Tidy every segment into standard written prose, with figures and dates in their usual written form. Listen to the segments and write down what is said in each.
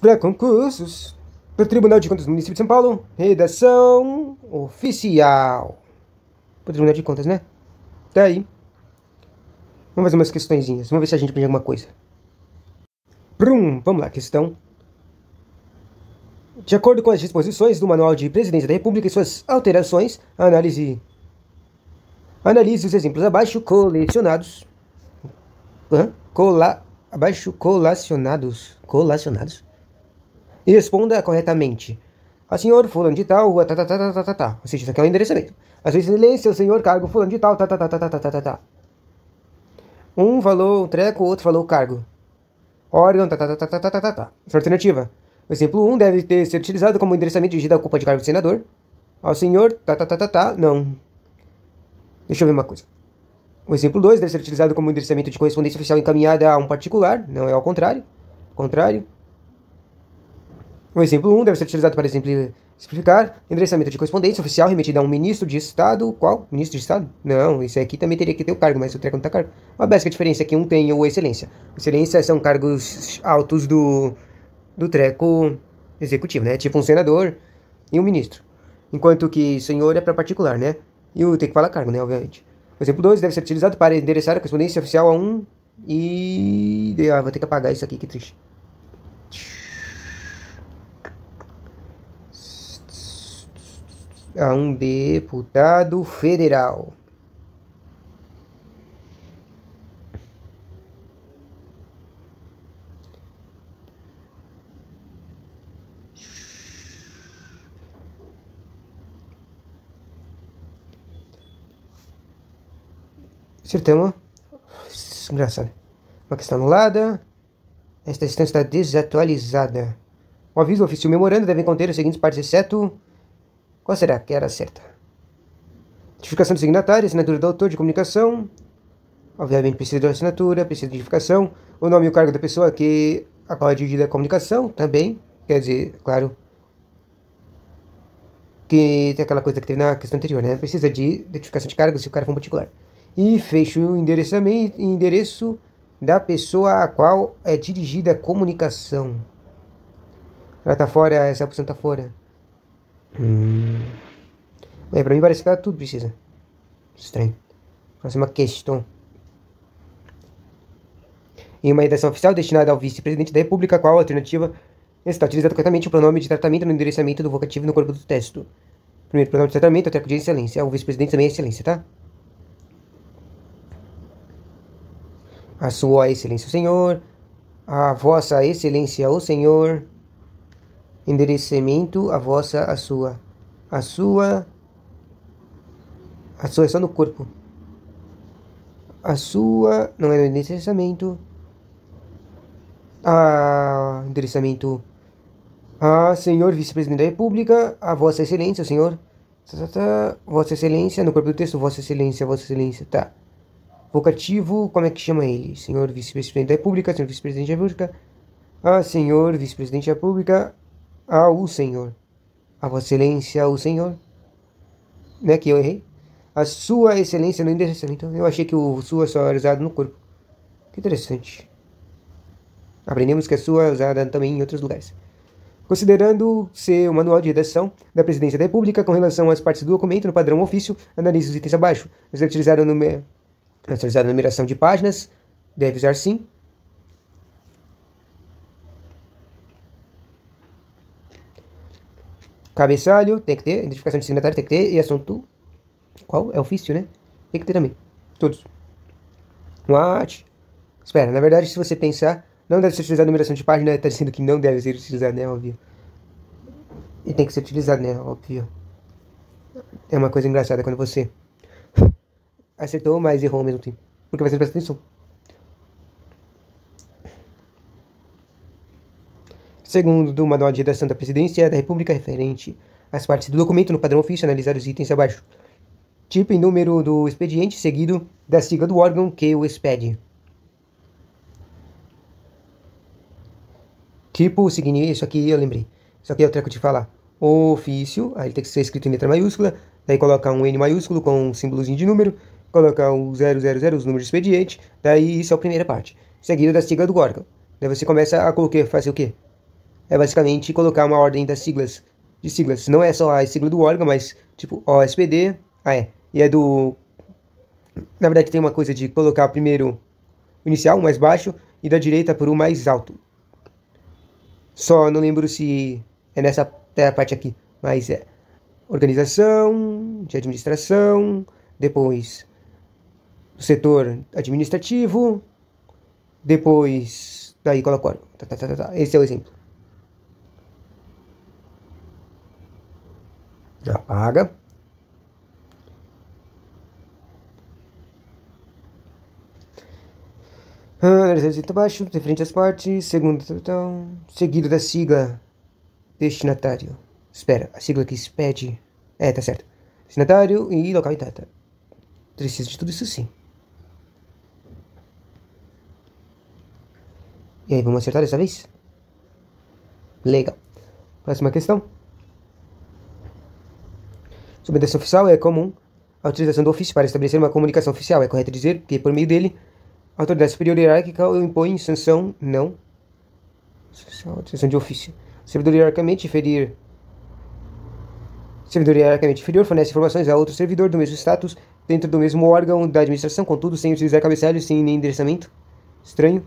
Para concursos, para o Tribunal de Contas do Município de São Paulo, redação oficial. Para o Tribunal de Contas, né? Tá aí. Vamos fazer umas questõezinhas. Vamos ver se a gente aprende alguma coisa. Vamos lá, questão. De acordo com as disposições do Manual de Presidência da República e suas alterações, analise os exemplos abaixo colacionados. Colacionados. E responda corretamente. A senhor fulano de tal, tá. Ou seja, isso aqui é um endereçamento. A sua excelência, o senhor cargo fulano de tal, tá. Um falou treco, o outro falou cargo. Órgão, tá. Alternativa. O exemplo 1 deve ter sido utilizado como endereçamento dirigido à culpa de cargo de senador. Ao senhor, tá. Não. Deixa eu ver uma coisa. O exemplo 2 deve ser utilizado como endereçamento de correspondência oficial encaminhada a um particular. Não é ao contrário. O exemplo 1 deve ser utilizado para exemplificar endereçamento de correspondência oficial remetida a um ministro de Estado. Qual? Ministro de Estado? Não, isso aqui também teria que ter o cargo, mas o treco não tá cargo. A básica diferença é que um tem o excelência. Excelência são cargos altos do treco executivo, né? Tipo um senador e um ministro. Enquanto que senhor é para particular, né? E o tem que falar cargo, né? Obviamente. O exemplo 2 deve ser utilizado para endereçar a correspondência oficial a um e... vou ter que apagar isso aqui, que triste. A um deputado federal. Acertamos. Engraçado. Uma questão anulada. Esta questão está desatualizada. O aviso, o ofício e o memorando devem conter as seguintes partes, exceto... Qual será que era certa? Identificação do signatário, assinatura do autor de comunicação. Obviamente precisa de assinatura, precisa de identificação. O nome e o cargo da pessoa que a qual é dirigida a comunicação também. Quer dizer, claro, que tem aquela coisa que teve na questão anterior, né? Precisa de identificação de cargo se o cara for um particular. E fecha o endereço da pessoa a qual é dirigida a comunicação. Ela tá fora, essa opção tá fora. Pra mim parece que tudo precisa. Estranho. Próxima questão. Em uma redação oficial destinada ao vice-presidente da República, qual alternativa está utilizada corretamente o pronome de tratamento no endereçamento do vocativo no corpo do texto? Primeiro pronome de tratamento é o treco de excelência. O vice-presidente também é excelência, tá? A sua excelência, o senhor. A vossa excelência, o senhor. Endereçamento, a vossa, a sua. A sua é só no corpo. A sua não é no endereçamento. Endereçamento. A senhor vice-presidente da República. A vossa excelência, o senhor. Vossa excelência, no corpo do texto, vossa excelência, tá. Vocativo, como é que chama ele? Senhor vice-presidente da República, senhor vice-presidente da República. Senhor vice-presidente da República. O senhor. A vossa excelência, o senhor. Né, que eu errei. A sua excelência no endereçamento. Eu achei que o sua só era usado no corpo. Que interessante. Aprendemos que a sua é usada também em outros lugares. Considerando ser o manual de redação da Presidência da República com relação às partes do documento no padrão ofício, analise os itens abaixo. Você utilizar a numeração de páginas. Deve usar sim. Cabeçalho, tem que ter. Identificação de signatário, tem que ter. E assunto. Qual? É ofício, né? Tem que ter também. Todos. What? Espera, na verdade, se você pensar, não deve ser utilizada a numeração de página, está dizendo que não deve ser utilizado, né? Óbvio. E tem que ser utilizado, né? Óbvio. É uma coisa engraçada quando você acertou, mas errou ao mesmo tempo. Porque você não presta atenção. Segundo do Manual de Redação da Presidência da República referente às partes do documento no padrão ofício, analisar os itens abaixo. Tipo e número do expediente, seguido da sigla do órgão que o expede. Tipo, seguinte, isso aqui eu lembrei. Isso aqui é o treco de falar. Ofício, aí tem que ser escrito em letra maiúscula, daí coloca um N maiúsculo com um símbolozinho de número, coloca o 000, os números de expediente, daí isso é a primeira parte. Seguido da sigla do órgão. Daí você começa a fazer o quê? é basicamente colocar uma ordem das siglas, de siglas. Não é só a sigla do órgão, mas tipo OSPD, e é do... Na verdade tem uma coisa de colocar primeiro o inicial, o mais baixo, e da direita por o mais alto. Só não lembro se é nessa parte aqui, mas é organização, de administração, depois o setor administrativo, depois daí coloca o órgão. Esse é o exemplo. Apaga. Analisar abaixo, referente às partes, seguido da sigla destinatário. Espera, a sigla que expede. Tá certo. Destinatário e local e data. Preciso de tudo isso sim. E aí, vamos acertar dessa vez? Legal. Próxima questão. Sob a direção oficial, é comum a utilização do ofício para estabelecer uma comunicação oficial. É correto dizer que, por meio dele, a autoridade superior hierárquica impõe sanção, não. Sanção de ofício. Servidor hierarquicamente inferior fornece informações a outro servidor do mesmo status dentro do mesmo órgão da administração, contudo, sem utilizar cabeçalho, sem nem endereçamento estranho.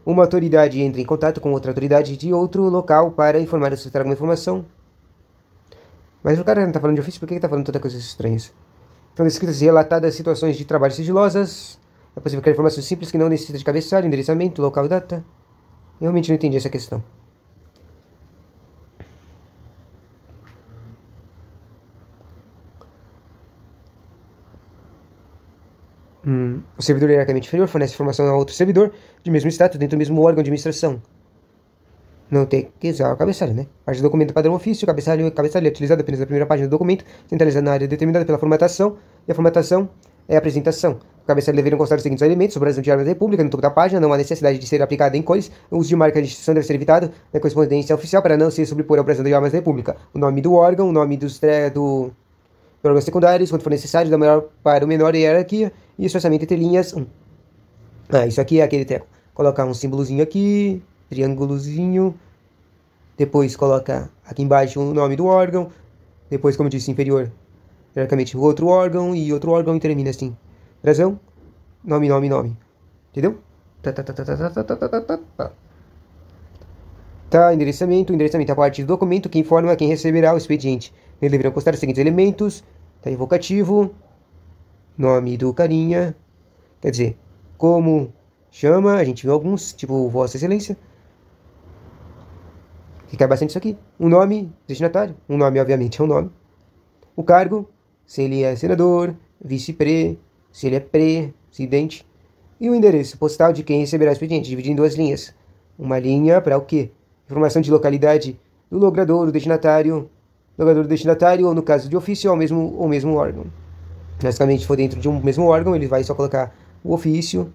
Uma autoridade entra em contato com outra autoridade de outro local para informar ou solicitar alguma informação. Mas o cara não está falando de ofício, por que está falando tanta coisas estranhas? São descritas e relatadas situações de trabalho sigilosas. É possível criar informações simples que não necessitam de cabeçalho, endereçamento, local e data. Eu realmente não entendi essa questão. O servidor hierarquicamente inferior fornece informação a outro servidor de mesmo status dentro do mesmo órgão de administração. Não tem que usar o cabeçalho, né? Parte do documento padrão ofício, cabeçalho é utilizado apenas na primeira página do documento, centralizado na área determinada pela formatação, e a formatação é a apresentação. O cabeçalho deverão constar os seguintes elementos: sobre as diário da República, no topo da página, não há necessidade de ser aplicada em cores, o uso de marca de instituição deve ser evitado na correspondência oficial para não se sobrepor ao brasão de armas da República. O nome do órgão, o nome do órgãos secundários, quando for necessário, da maior para o menor hierarquia, e espaçamento entre linhas 1. Isso aqui é aquele treco. Colocar um símbolozinho aqui, triângulozinho, depois coloca aqui embaixo o nome do órgão, depois, como eu disse, inferior, hierarquicamente, o outro órgão, e outro órgão, e termina assim. Razão, nome. Entendeu? Endereçamento. Endereçamento é a parte do documento que informa quem receberá o expediente. Eles deverão constar os seguintes elementos: invocativo, nome do carinha, quer dizer, como chama, a gente viu alguns, tipo Vossa Excelência, que cai bastante isso aqui. Um nome, destinatário, um nome obviamente é um nome. O cargo, se ele é senador, vice-pre, se ele é presidente. E o endereço postal de quem receberá o expediente, dividido em duas linhas. Uma linha para o quê? Informação de localidade do logrador, do destinatário, ou no caso de ofício, ao mesmo órgão. Basicamente, se for dentro de um mesmo órgão, ele vai só colocar o ofício,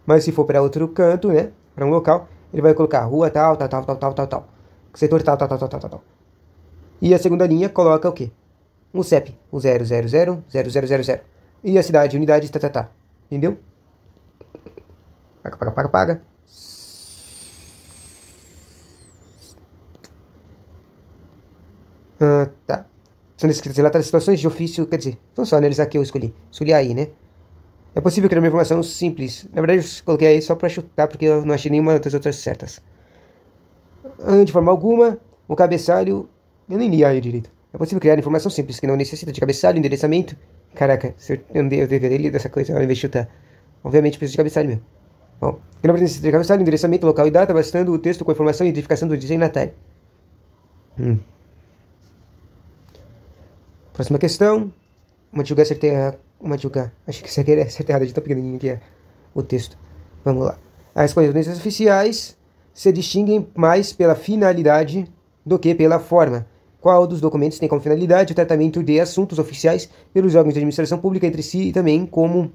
Mas se for para outro canto, né, para um local, ele vai colocar rua tal, setor tal. E a segunda linha coloca o quê? Um CEP, o 0000000. E a cidade, unidade, Entendeu? Paga. Tá. São descritas relatadas situações de ofício, quer dizer, vamos só analisar que eu escolhi. Escolhi aí, né? É possível criar uma informação simples. Na verdade, eu coloquei aí só para chutar, porque eu não achei nenhuma das outras certas. De forma alguma, o cabeçalho... Eu nem li aí direito. É possível criar informação simples que não necessita de cabeçalho, endereçamento. Caraca, eu deveria ler dessa coisa ao invés de chutar. Obviamente precisa de cabeçalho mesmo. Bom, que não precisa de cabeçalho, endereçamento, local e data, bastando o texto com a informação e identificação do destinatário. Próxima questão. Acho que isso aqui é errado de tão pequenininho que é o texto. Vamos lá. As correspondências oficiais se distinguem mais pela finalidade do que pela forma. Qual dos documentos tem como finalidade o tratamento de assuntos oficiais pelos órgãos de administração pública entre si e também como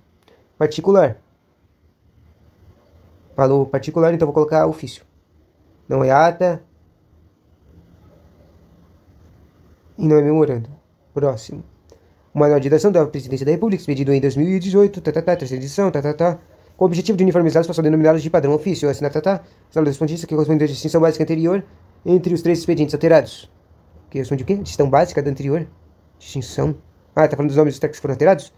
particular? Falou particular, então vou colocar ofício. Não é ata e não é memorando. Próximo. O manual de ação da Presidência da República, expedido em 2018, terceira edição, Com o objetivo de uniformizá-los, passou a denominá-los de padrão ofício. Assim, tá. Essa respondista que corresponde à distinção básica anterior entre os 3 expedientes alterados. Que responde o quê? Distinção básica da anterior? Distinção. Ah, tá falando dos nomes dos tracks que foram alterados?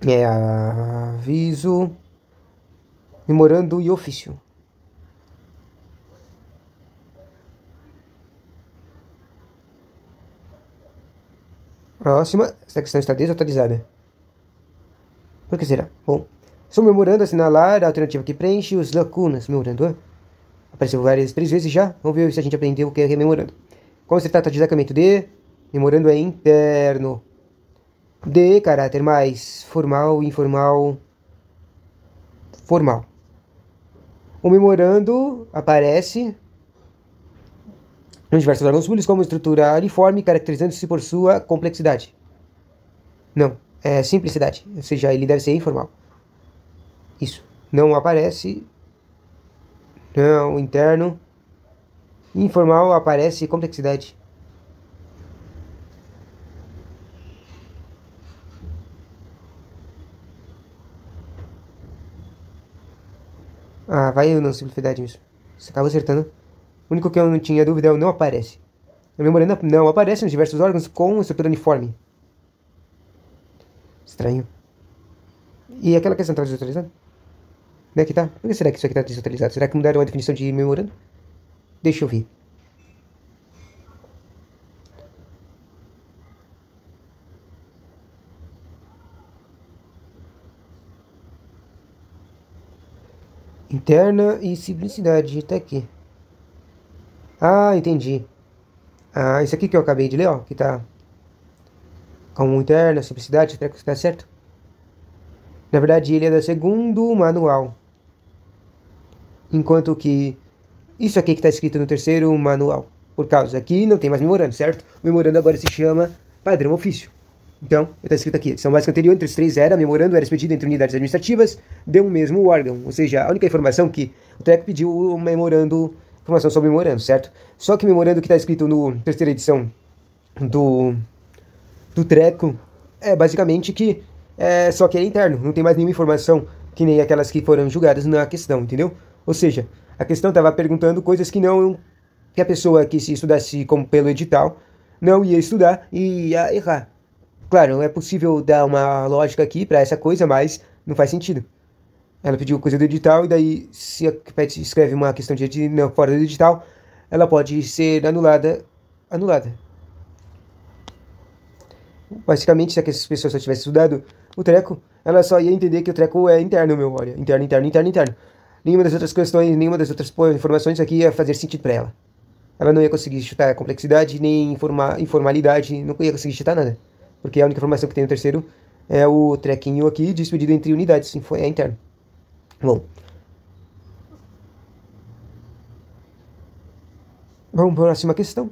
É aviso, memorando e ofício. Próxima. Essa questão está desatualizada. Por que será? Bom, sou memorando assinalar a alternativa que preenche os lacunas. Memorando. Apareceu três vezes já. Vamos ver se a gente aprendeu o que é memorando. Como se trata de deslocamento de memorando é interno. De caráter mais formal, informal, formal. O memorando aparece nos diversos órgãos públicos como estrutura uniforme, caracterizando-se por sua complexidade. Não, é simplicidade, ou seja, ele deve ser informal. Isso, não aparece. Não, interno. Informal aparece complexidade. Ah, vai eu não, simplicidade mesmo. Você acaba acertando. O único que eu não tinha dúvida é o não aparece. O memorando não aparece nos diversos órgãos com estrutura uniforme. Estranho. E aquela questão está desatualizada? Onde é que tá? Por que será que isso aqui está desatualizado? Será que mudaram a definição de memorando? Deixa eu ver. Interna e simplicidade, tá aqui. Ah, entendi. Ah, isso aqui que eu acabei de ler, ó, que tá como interna, simplicidade, será que está certo? Na verdade, ele é do segundo manual. Enquanto que isso aqui que está escrito no terceiro manual. Por causa aqui não tem mais memorando, certo? O memorando agora se chama padrão ofício. Então, está escrito aqui, edição básica anterior entre os 3 era, memorando era expedido entre unidades administrativas de um mesmo órgão. Ou seja, a única informação que o TREC pediu o memorando, informação sobre memorando, certo? Só que o memorando que está escrito no terceira edição do TRECO é basicamente que só que é interno, não tem mais nenhuma informação que nem aquelas que foram julgadas na questão, entendeu? Ou seja, a questão estava perguntando coisas que a pessoa que se estudasse como pelo edital não ia estudar e ia errar. Claro, é possível dar uma lógica aqui para essa coisa, mas não faz sentido. Ela pediu coisa do edital e daí se a PET escreve uma questão fora do edital, ela pode ser anulada. Basicamente, se essas pessoas só tivessem estudado o treco, ela só ia entender que o treco é interno, meu, olha. Interno. Nenhuma das outras questões, nenhuma das outras informações aqui ia fazer sentido para ela. Ela não ia conseguir chutar a complexidade, nem informalidade, não ia conseguir chutar nada. Porque a única informação que tem no terceiro é o trequinho aqui, dividido entre unidades, é interno. Bom. Vamos para a próxima questão.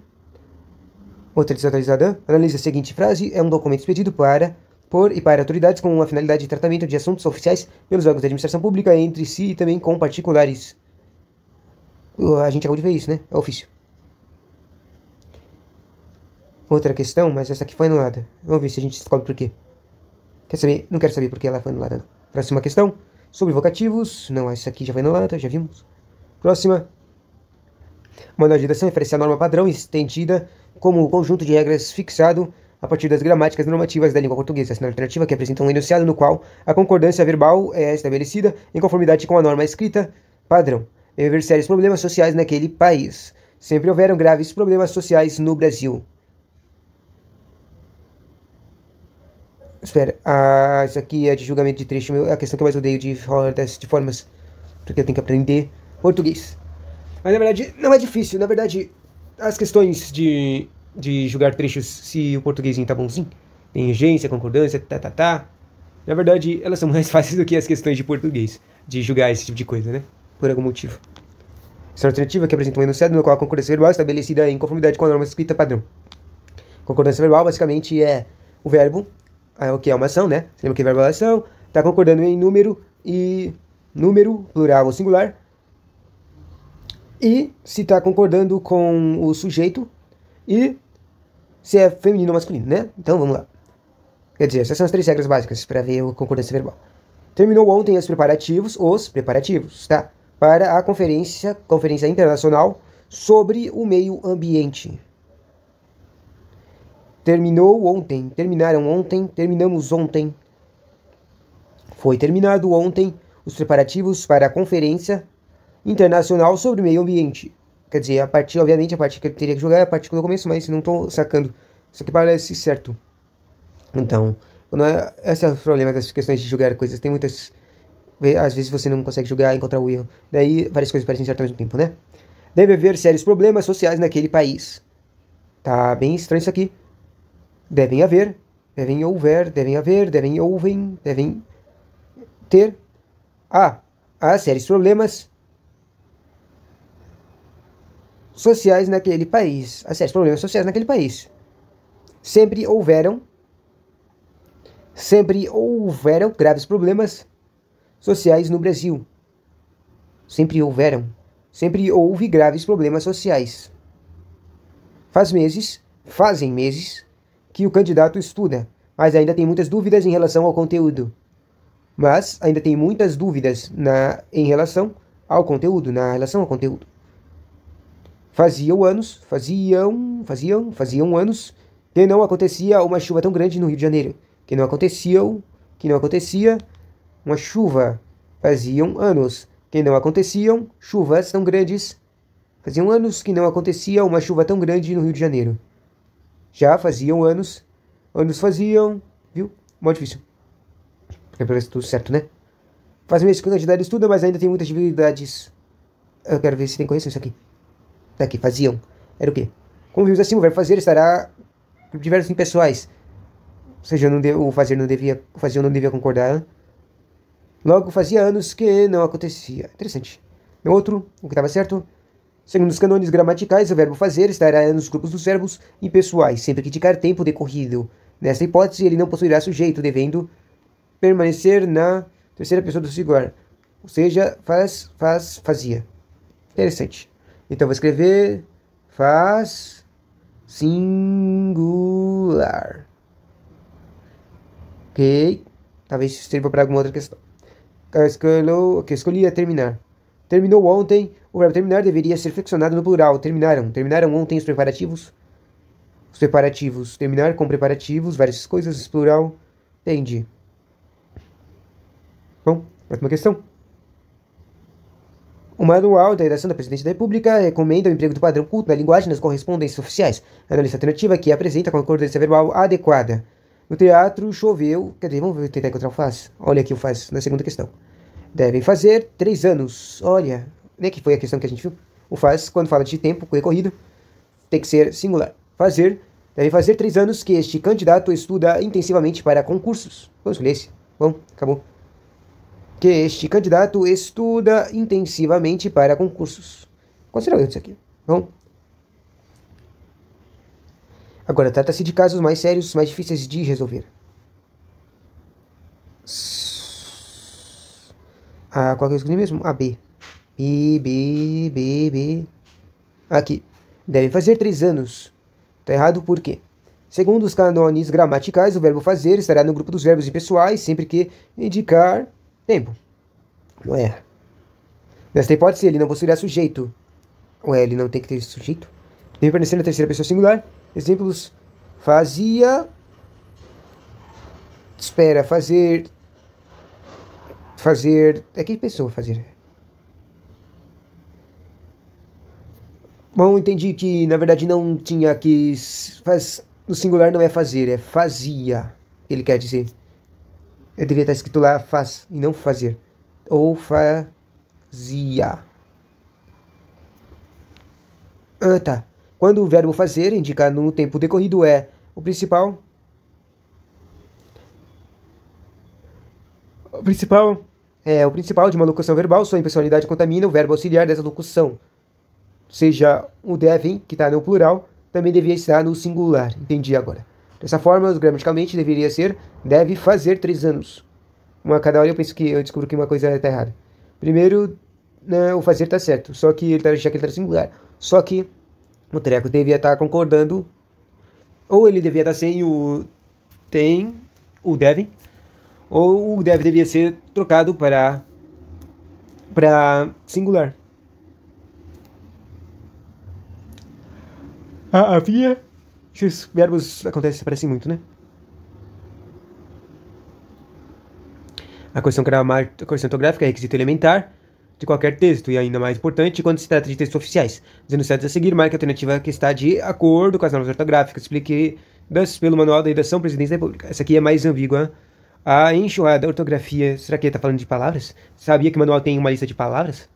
Outra desatualizada. Analise a seguinte frase. É um documento expedido por e para autoridades com a finalidade de tratamento de assuntos oficiais pelos órgãos de administração pública entre si e também com particulares. A gente acabou de ver isso, né? É ofício. Outra questão, mas essa aqui foi anulada. Vamos ver se a gente descobre por quê. Quer saber? Não quero saber por que ela foi anulada. Próxima questão. Sobre vocativos. Não, essa aqui já foi anulada, já vimos. Próxima. Uma legislação refere-se à norma padrão estendida como o conjunto de regras fixado a partir das gramáticas normativas da língua portuguesa. Essa alternativa que apresenta um enunciado no qual a concordância verbal é estabelecida em conformidade com a norma escrita padrão. Deve haver sérios problemas sociais naquele país. Sempre houveram graves problemas sociais no Brasil. Espera, isso aqui é de julgamento de trecho, a questão que eu mais odeio de formas, porque eu tenho que aprender português. Mas na verdade, não é difícil, na verdade, as questões de julgar trechos, se o portuguesinho tá bonzinho, tem regência, concordância, na verdade, elas são mais fáceis do que as questões de português, de julgar esse tipo de coisa, né? Por algum motivo. Essa alternativa que apresenta um enunciado no qual a concordância verbal é estabelecida em conformidade com a norma escrita padrão. Concordância verbal, basicamente, é o verbo, o que é uma ação, né? Você lembra que verbo é ação? Está concordando em número, plural ou singular. E se está concordando com o sujeito e se é feminino ou masculino, né? Então vamos lá. Quer dizer, essas são as 3 regras básicas para ver a concordância verbal. Terminou ontem os preparativos, tá? Para a Conferência Internacional sobre o Meio Ambiente. Terminou ontem, terminaram ontem, terminamos ontem. Foi terminado ontem os preparativos para a Conferência Internacional sobre o Meio Ambiente. Quer dizer, obviamente, a parte que eu teria que jogar é a parte do começo, mas não estou sacando. Isso aqui parece certo. Então, esse é o problema das questões de jogar coisas. Tem muitas. Às vezes você não consegue jogar e encontrar o erro. Daí várias coisas parecem certas ao mesmo tempo, né? Deve haver sérios problemas sociais naquele país. Tá bem estranho isso aqui. Devem haver, devem houver, devem haver, devem ouvem, devem ter. Há sérios problemas sociais naquele país. Há sérios problemas sociais naquele país. Sempre houveram graves problemas sociais no Brasil. Sempre houve graves problemas sociais. Fazem meses que o candidato estuda, mas ainda tem muitas dúvidas em relação ao conteúdo. Faziam anos que não acontecia uma chuva tão grande no Rio de Janeiro. Que não acontecia uma chuva. Faziam anos que não aconteciam chuvas tão grandes. Faziam anos que não acontecia uma chuva tão grande no Rio de Janeiro. Já faziam anos faziam, viu? Mó difícil. Porque parece tudo certo, né? Faz meses que o candidato estuda, mas ainda tem muitas dificuldades. Eu quero ver se tem correção isso aqui. Tá aqui, faziam. Era o quê? Como vimos assim, o verbo fazer estará por diversos impessoais. Ou seja, o faziam não devia concordar. Hein? Logo, fazia anos que não acontecia. Interessante. No outro, o que estava certo. Segundo os cânones gramaticais, o verbo fazer estará nos grupos dos verbos impessoais, sempre que indicar tempo decorrido. Nesta hipótese, ele não possuirá sujeito, devendo permanecer na terceira pessoa do singular. Ou seja, fazia. Interessante. Então, vou escrever faz singular. Ok. Talvez sirva para alguma outra questão. Escolhi terminar. Terminou ontem. O verbo terminar deveria ser flexionado no plural. Terminaram ontem os preparativos. Terminar com preparativos, várias coisas, plural. Entendi. Bom, próxima questão. O manual da redação da Presidência da República recomenda o emprego do padrão culto na linguagem nas correspondências oficiais. Analista alternativa que apresenta a concordância verbal adequada. No teatro choveu. Cadê? Vamos tentar encontrar o faz. Olha aqui o faz na segunda questão. Devem fazer 3 anos. Olha, né, que foi a questão que a gente viu. O faz, quando fala de tempo recorrido, tem que ser singular. Devem fazer 3 anos que este candidato estuda intensivamente para concursos. Vamos escolher esse. Bom, acabou. Que este candidato estuda intensivamente para concursos. Qual será isso aqui? Bom. Agora, trata-se de casos mais sérios, mais difíceis de resolver. Qual que eu escolhi mesmo? B. B. Aqui. Devem fazer 3 anos. Tá errado por quê? Segundo os cânones gramaticais, o verbo fazer estará no grupo dos verbos impessoais sempre que indicar tempo. Não é. Nesta hipótese, ele não possuirá sujeito. Ué, ele não tem que ter sujeito? Deve permanecer na terceira pessoa singular. Exemplos. Fazia. Espera, fazer. É que pessoa fazer? Bom, entendi que na verdade não tinha que. No singular não é fazer, é fazia. Ele quer dizer. Eu devia estar escrito lá faz e não fazer. Ou fazia. Tá. Quando o verbo fazer indicar no tempo decorrido é o principal. O principal de uma locução verbal, sua impessoalidade contamina o verbo auxiliar dessa locução. Seja o devem, que está no plural, também devia estar no singular. Entendi agora. Dessa forma, gramaticalmente, deveria ser deve fazer 3 anos. Cada hora eu descubro que uma coisa está errada. Primeiro, né, o fazer está certo, só que já que ele está singular. Só que o treco devia estar concordando, ou ele devia estar sem o tem, o devem, ou o devia ser trocado para singular. Havia. Esses verbos acontecem, aparecem muito, né? A correção ortográfica é requisito elementar de qualquer texto, e ainda mais importante quando se trata de textos oficiais. Dizendo certo a seguir, marque a alternativa que está de acordo com as normas ortográficas, explicadas pelo Manual da Redação Presidência da República. Essa aqui é mais ambígua. A enxurrada, ortografia, será que ele está falando de palavras? Sabia que o manual tem uma lista de palavras?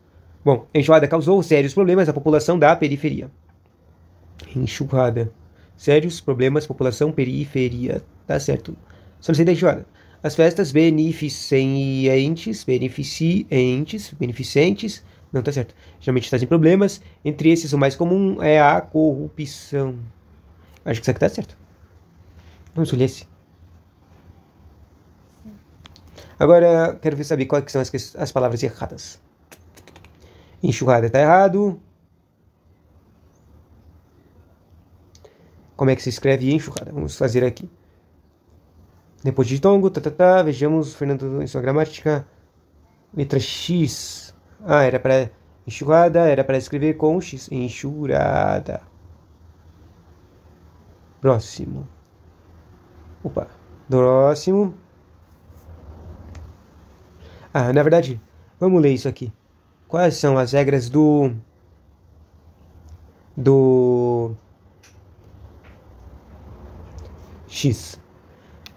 Bom, a enxurrada causou sérios problemas à população da periferia. Enxurrada. Sérios problemas, população, periferia. Tá certo. Só não sei da enxurrada. As festas beneficentes, não tá certo. Geralmente trazem problemas. Entre esses, o mais comum é a corrupção. Acho que isso aqui tá certo. Vamos olhar esse. Agora, quero saber quais são as palavras erradas. Enxurrada tá errado. Como é que se escreve enxurrada? Vamos fazer aqui. Depois de tongo, vejamos, Fernando, em sua gramática. Letra X. Era para enxurrada, era para escrever com X. Enxurrada. Próximo. Opa. Próximo. Na verdade, vamos ler isso aqui. Quais são as regras do X?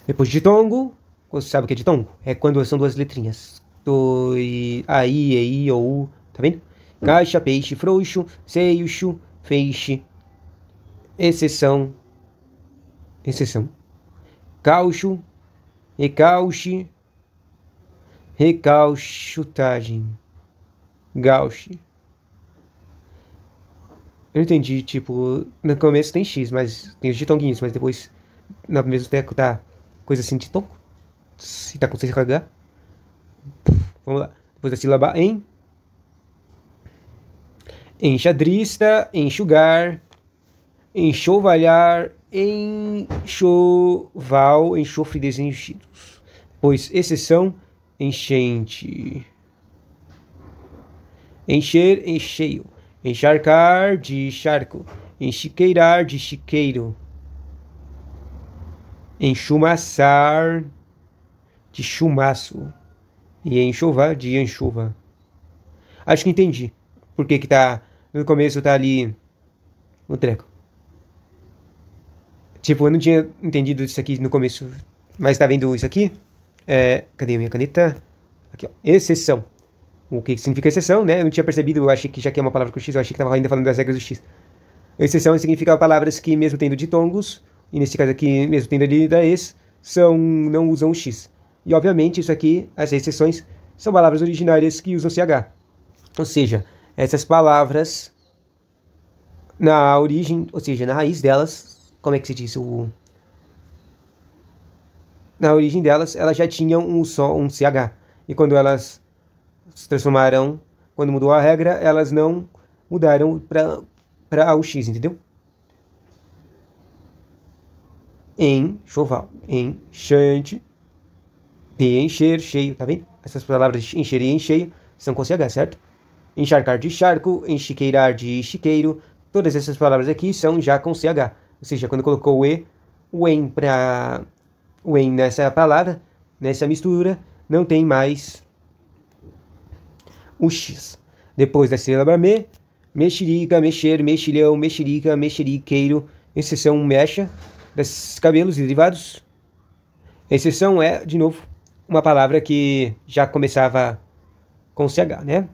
Depois de tongo, você sabe o que é de tongo? É quando são duas letrinhas. Aí, ei, ou, tá vendo? Caixa, peixe, frouxo, seixo, feixe, exceção, caucho, recauche, recauchutagem, gauche. Eu entendi, tipo, no começo tem X, mas tem os ditonguinhos, mas depois, no mesmo tempo, tá coisa assim de tongo. Se tá com CH. Vamos lá. Depois da sílaba em. Enxadrista, enxugar, enxovalhar, enxoval, enxofre, desenchidos. Pois exceção, enchente. Encher, encheio. Encharcar, de charco. Enchiqueirar, de chiqueiro. Enchumaçar, de chumaço. E enxovar, de anchova. Acho que entendi. Por que tá... No começo tá ali... o treco. Tipo, eu não tinha entendido isso aqui no começo. Mas tá vendo isso aqui? Cadê a minha caneta? Aqui, ó. Exceção. O que significa exceção, né? Eu não tinha percebido, eu achei que já que é uma palavra com X, eu achei que tava ainda falando das regras do X. Exceção significa palavras que, mesmo tendo ditongos, e nesse caso aqui, mesmo tendo ali da ex, não usam o X. E, obviamente, isso aqui, as exceções, são palavras originárias que usam CH. Ou seja, essas palavras, na origem, ou seja, na raiz delas, como é que se diz? Na origem delas, elas já tinham um CH. E quando elas se transformaram, quando mudou a regra, elas não mudaram para o X, entendeu? Enxoval, enchante, de encher, cheio, tá vendo? Essas palavras de encher e encheio são com CH, certo? Encharcar de charco, enchiqueirar de chiqueiro, todas essas palavras aqui são já com CH. Ou seja, quando colocou o em nessa palavra, nessa mistura, não tem mais o X. Depois da sílaba mexerica, mexer, mexilhão, mexerica, mexeriqueiro, exceção mecha, desses cabelos e derivados. Exceção é, de novo, uma palavra que já começava com CH, né?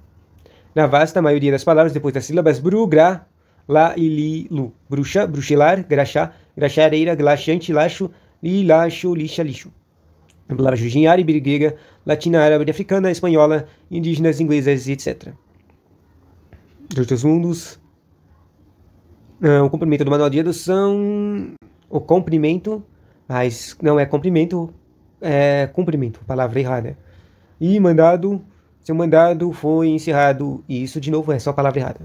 Na vasta maioria das palavras, depois das sílabas bru, gra, lá e li, lu. Bruxa, bruxilar, graxá, graxareira, glaxante, laxo, li, laxo, lixa, lixo. Palavras de origem árabe, grega, latina, árabe, africana, espanhola, indígenas, inglesas, etc. Dos outros mundos. O comprimento do manual de redação. O comprimento, mas não é comprimento, é cumprimento, palavra errada. E mandado, seu mandado foi encerrado. E isso, de novo, é só palavra errada.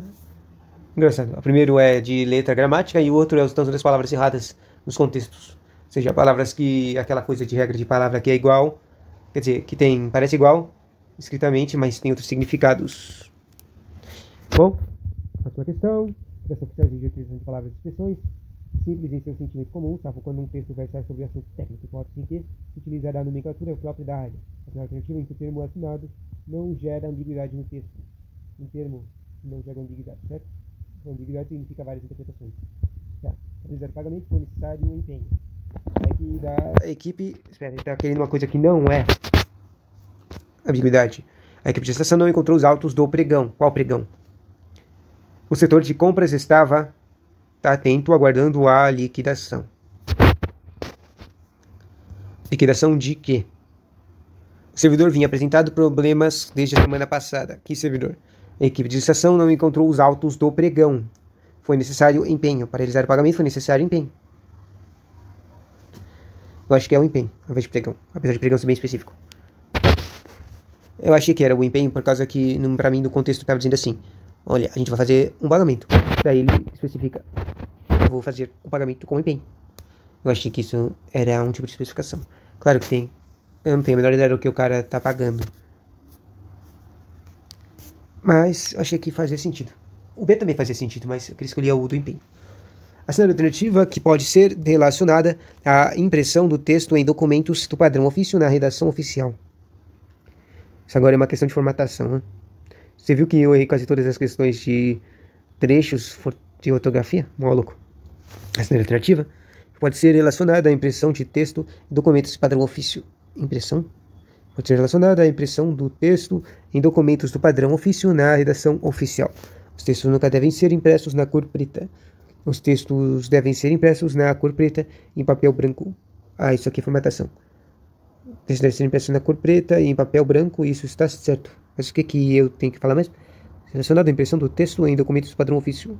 Engraçado. O primeiro é de letra gramática e o outro é os tantos das palavras erradas nos contextos. Ou seja, palavras que... aquela coisa de regra de palavra que é igual Quer dizer, que tem, parece igual, escritamente, mas tem outros significados. Bom, próxima questão. Expressão oficiais de utilização de palavras e expressões simples em seu sentimento comum, salvo quando um texto versar sobre assunto técnico, hipótese em que se utilizará a nomenclatura própria da área. A alternativa em que o termo assinado não gera ambiguidade no texto. Um termo não gera ambiguidade, certo? Ambiguidade significa várias interpretações. Tá. Realizar o pagamento foi necessário o empenho. Aqui da equipe, espera, ele está querendo uma coisa que não é ambiguidade. A equipe de estação não encontrou os autos do pregão. Qual pregão? O setor de compras estava atento, aguardando a liquidação. Liquidação de quê? O servidor vinha apresentando problemas desde a semana passada. Que servidor? A equipe de estação não encontrou os autos do pregão. Foi necessário empenho. Para realizar o pagamento foi necessário empenho. Eu acho que é o empenho, ao invés de pregão. Apesar de pregão ser bem específico. Eu achei que era o empenho por causa que, pra mim, no contexto estava dizendo assim: olha, a gente vai fazer um pagamento. Daí ele especifica: eu vou fazer o pagamento com empenho. Eu achei que isso era um tipo de especificação. Claro que tem. Eu não tenho a menor ideia do que o cara tá pagando. Mas eu achei que fazia sentido. O B também fazia sentido, mas eu queria escolher o do empenho. A segunda alternativa, que pode ser relacionada à impressão do texto em documentos do padrão ofício na redação oficial. Isso agora é uma questão de formatação, né? Você viu que eu errei quase todas as questões de trechos de ortografia? Maluco. A segunda alternativa pode ser relacionada à impressão de texto em documentos do padrão ofício. Impressão? Pode ser relacionada à impressão do texto em documentos do padrão ofício na redação oficial. Os textos nunca devem ser impressos na cor preta. Os textos devem ser impressos na cor preta em papel branco. Ah, isso aqui é formatação. Os textos devem ser impressos na cor preta e em papel branco, isso está certo. Mas o que eu tenho que falar mais? Relacionado à impressão do texto em documentos do padrão ofício.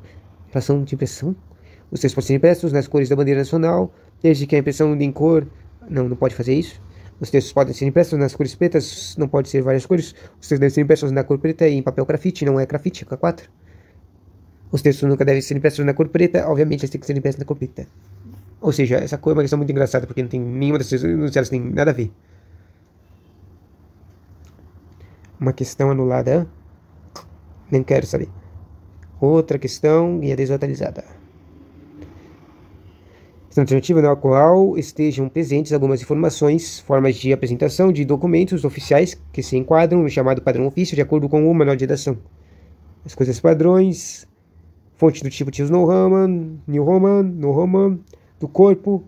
Relação de impressão. Os textos podem ser impressos nas cores da bandeira nacional, desde que a impressão em cor... Não pode fazer isso. Os textos podem ser impressos nas cores pretas, não pode ser várias cores. Os textos devem ser impressos na cor preta e em papel grafite, não é grafite, é K4. Os textos nunca devem ser impressos na cor preta, obviamente eles têm que ser impressos na cor preta. Ou seja, essa cor é uma questão muito engraçada, porque não tem nenhuma dessas elas tem nada a ver. Uma questão anulada, nem quero saber. Outra questão e é desatualizada. Questão alternativa na qual estejam presentes algumas informações, formas de apresentação de documentos oficiais que se enquadram no chamado padrão ofício de acordo com o manual de redação. As coisas padrões, fonte do tipo New Roman, do corpo,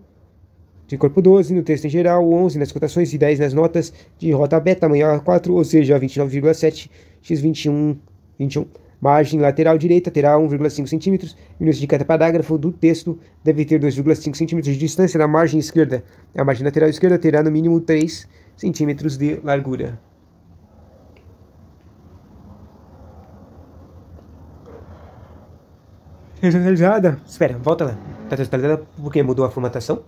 de corpo 12, no texto em geral, 11 nas cotações e 10 nas notas de rota beta, maior 4, ou seja, 29,7, x21, 21. Margem lateral direita terá 1,5 cm, e no início de cada parágrafo do texto deve ter 2,5 cm de distância da margem esquerda. A margem lateral esquerda terá no mínimo 3 cm de largura. Desatualizada. Espera, volta lá. Está desatualizada porque mudou a formatação?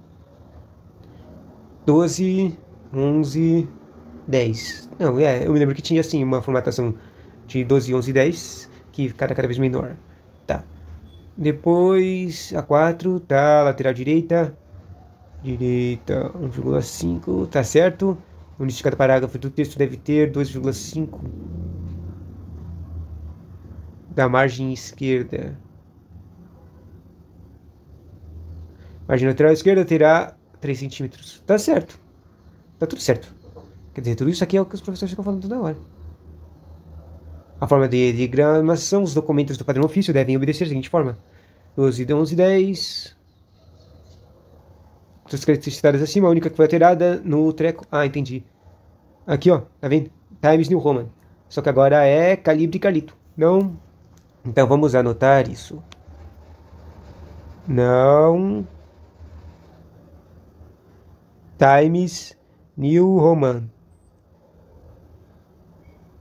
12, 11, 10. Não, eu me lembro que tinha assim uma formatação de 12, 11 e 10, que cada vez menor. Tá. Depois a 4, tá, lateral direita 1,5, tá certo. O início de cada parágrafo do texto deve ter 2,5 da margem esquerda. Margem lateral esquerda terá 3 centímetros. Tá certo. Tá tudo certo. Quer dizer, tudo isso aqui é o que os professores ficam falando toda hora. A forma de diagramação, os documentos do padrão ofício devem obedecer a seguinte forma: 12, 11, 10. As características acima, a única que foi alterada no treco. Ah, entendi. Aqui, ó, tá vendo? Times New Roman. Só que agora é calibre Carlito. Não. Então vamos anotar isso. Não. Times New Roman.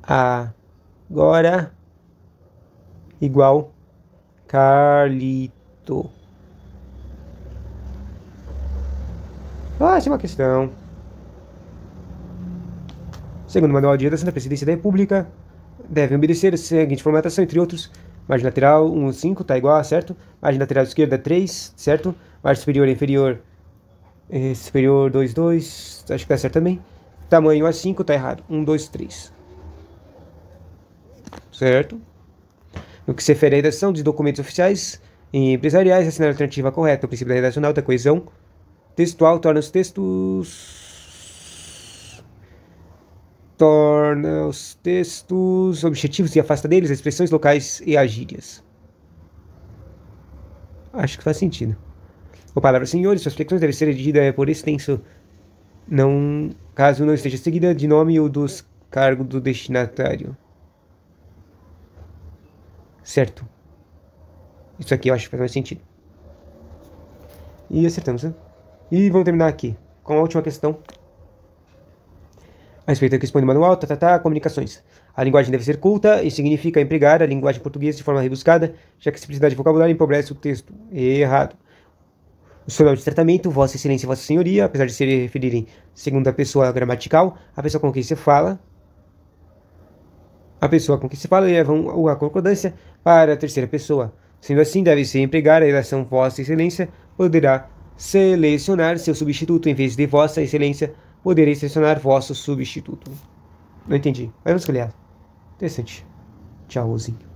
Agora igual Carlito. Próxima questão. Segundo o manual de redação da Presidência da República, devem obedecer a seguinte formatação, entre outros: margem lateral 1,5, tá igual, certo? Margem lateral esquerda 3, certo? Margem superior e inferior superior 2,2, acho que tá certo também. Tamanho A5 tá errado. 1, 2, 3. Certo? No que se refere à redação de documentos oficiais e empresariais, assinar a alternativa correta. O princípio da redacional da coesão textual torna os textos objetivos e afasta deles as expressões locais e as gírias. Acho que faz sentido. A palavra senhor e suas flexões deve ser redigida por extenso, caso não esteja seguida de nome ou dos cargos do destinatário. Certo. Isso aqui eu acho que faz mais sentido. E acertamos, né? E vamos terminar aqui com a última questão. A respeito do que expõe no manual, comunicações. A linguagem deve ser culta e significa empregar a linguagem portuguesa de forma rebuscada, já que a simplicidade de vocabulário empobrece o texto. Errado. O sonoro de tratamento, Vossa Excelência e Vossa Senhoria, apesar de se referirem segunda pessoa gramatical, a pessoa com quem se fala, levam a concordância para a terceira pessoa. Sendo assim, deve-se empregar a relação Vossa Excelência, poderá selecionar seu substituto em vez de Vossa Excelência, poderei selecionar vosso substituto. Não entendi. Vamos escolher. Interessante. Tchauzinho.